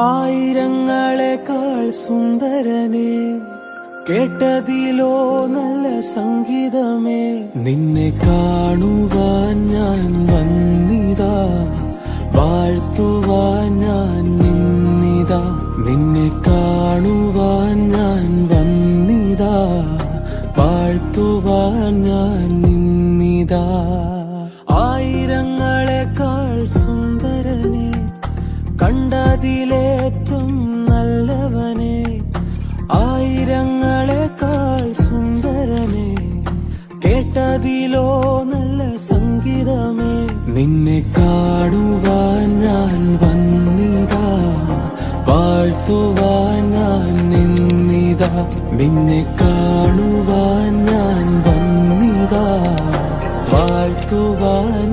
ആയിരങ്ങളെക്കാൾ സുന്ദരനെ കേട്ടതിലോ നല്ല സംഗീതമേ നിന്നെ കാണുവാൻ ഞാൻ വന്നിതാ വാഴ്ത്തുവാൻ ഞാൻ നിന്നിതാ നിന്നെ കാണുവാൻ ഞാൻ വന്നിതാ വാഴ്ത്തുവാൻ ഞാൻ നിന്നിതാ ആയിരങ്ങളെക്കാൾ സുന്ദരനെ കണ്ടതിലേറ്റം നല്ലവനെ ആയിരങ്ങളെക്കാൾ സുന്ദരനെ കേട്ടതിലോ നല്ല സംഗീതമേ നിന്നെ കാണുവാൻ ഞാൻ വന്നിതാ വാഴ്ത്തുവാൻ ഞാൻ നിന്നിതാ നിന്നെ കാണുവാൻ ഞാൻ വന്നിതാ വാഴ്ത്തുവാൻ